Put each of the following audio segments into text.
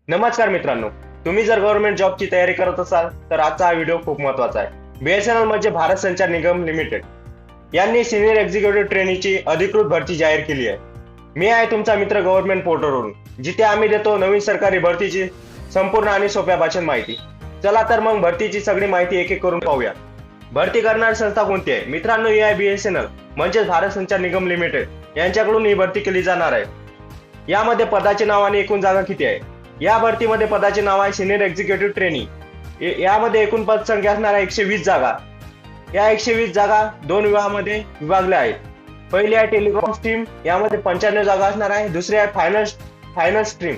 नमस्कार मित्रांनो, तुम्ही जर गव्हर्नमेंट जॉबची तयारी करत असाल तर आजचा हा व्हिडिओ खूप महत्त्वाचा आहे। बीएसएनएल म्हणजे भारत संचार निगम लिमिटेड यांनी सिनियर एक्झिक्युटिव्ह ट्रेनीची अधिकृत भरती जाहीर केली आहे। मी आहे तुमचा मित्र गव्हर्नमेंट पोर्टलवरून, जिथे आम्ही देतो नवीन सरकारी भरतीची संपूर्ण आणि सोप्या भाषेत माहिती। चला तर मग भरतीची सगळी माहिती एक एक करून पाहूया। भरती करणारी संस्था कोणती आहे मित्रांनो? ही आहे बीएसएनएल म्हणजेच भारत संचार निगम लिमिटेड यांच्याकडून ही भरती केली जाणार आहे। यामध्ये पदाचे नाव आणि एकूण जागा किती आहे? या भरतीमध्ये पदाचे नाव आहे सिनियर एक्झिक्युटिव्ह ट्रेनी। यामध्ये एकूण पदसंख्या असणार आहे 120 जागा। या 120 जागा दोन विभागामध्ये विभागल्या आहेत। पहिली आहे टेलिकॉम स्ट्रीम, यामध्ये 95 जागा असणार आहे। दुसरी आहे फायनान्स स्ट्रीम,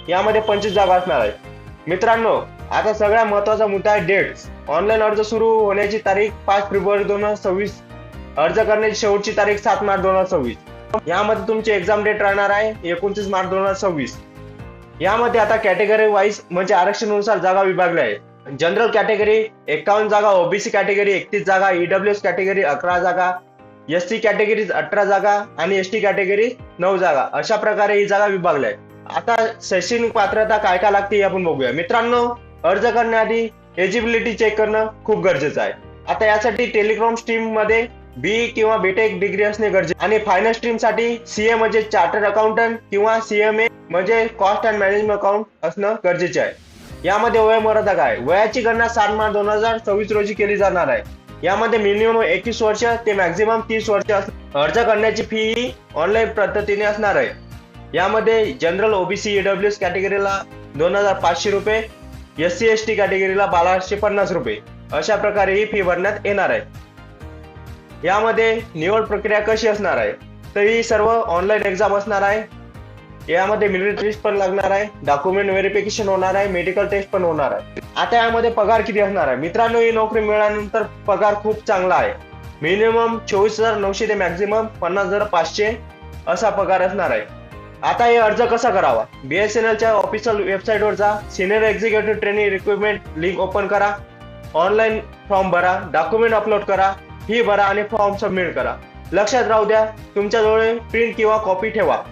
यामध्ये 25 जागा असणार आहे। मित्रांनो, आता सगळ्यात महत्त्वाचा मुद्दा आहे डेट्स। ऑनलाईन अर्ज सुरू होण्याची तारीख 5 फेब्रुवारी 2026, अर्ज करण्याची शेवटची तारीख 7 मार्च 2026। यामध्ये तुमची एक्झाम डेट राहणार आहे 29 मार्च 2026। यामध्ये आता कॅटेगरी वाईज म्हणजे आरक्षणानुसार जागा विभागल्या आहेत। जनरल कॅटेगरी 51 जागा, ओबीसी कॅटेगरी 31 जागा, ईडब्ल्यूएस कॅटेगरी 11 जागा, एसटी कॅटेगरी 18 जागा आणि एसटी कॅटेगरी 9 जागा, अशा प्रकारे ही जागा विभागल्या आहेत। आता शैक्षणिक पात्रता काय काय लागते हे आपण बघूया। मित्रांनो, अर्ज करण्याआधी एलिजिबिलिटी चेक करणं खूप गरजेचं आहे। आता यासाठी टेलिकॉम स्ट्रीम मध्ये बी किंवा बीटेक डिग्री असणे गरजेचे आणि फायनान्स स्ट्रीम साठी सीए म्हणजे चार्टर्ड अकाउंटंट किंवा सीएमए म्हणजे कॉस्ट अँड मॅनेजमेंट अकाउंट असणं गरजेचे आहे। यामध्ये वयोमर्यादा काय? वयाची गणना 7 मार्च 2026 रोजी केली जाणार आहे। यामध्ये मिनिमम 21 वर्ष ते मॅक्झिमम 30 वर्ष अर्ज करण्याची फी ही ऑनलाईन पद्धतीने असणार आहे। यामध्ये जनरल, ओबीसी, ईडब्ल्यूएस कॅटेगरीला 2500 रुपये, एससी एसटी कॅटेगरीला 1250 रुपये, अशा प्रकारे ही फी भरण्यात येणार आहे। यामध्ये निवड प्रक्रिया कशी असणार आहे? तर ही सर्व ऑनलाईन एक्झाम असणार आहे। यामध्ये मिलिटरी टेस्ट पण लागणार आहे, डॉक्युमेंट व्हेरिफिकेशन होणार आहे, मेडिकल टेस्ट पण होणार आहे। आता यामध्ये पगार किती असणार आहे? मित्रांनो, ही नोकरी मिळाल्यानंतर पगार खूप चांगला आहे। मिनिमम 24,900 ते मॅक्झिमम 50,500 असा पगार असणार आहे। आता हे अर्ज कसा करावा? बीएसएनएलच्या ऑफिशियल वेबसाईटवर जा, senior executive training recruitment link open करा, ऑनलाईन फॉर्म भरा, डॉक्युमेंट अपलोड करा, फी भरा आणि फॉर्म सबमिट करा। लक्षात राहू द्या, तुमच्याजवळ प्रिंट किंवा कॉपी ठेवा।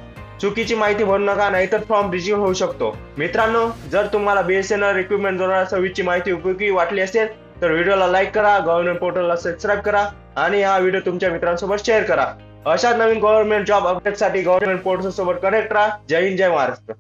चुकीची माहिती भरू नका, नाहीतर फॉर्म रिजेक्ट होऊ शकतो। मित्रांनो, जर तुम्हाला बीएसएनएल रिक्रुटमेंट 2026 ची माहिती उपयोगी वाटली असेल तर व्हिडिओला लाईक करा, गव्हर्नमेंट पोर्टलला सबस्क्राईब करा आणि हा व्हिडिओ तुमच्या मित्रांसोबत शेअर करा। अशा नवीन गव्हर्नमेंट जॉब अपडेटसाठी गव्हर्नमेंट पोर्टल सोबत कनेक्ट राहा। जय हिंद, जय महाराष्ट्र।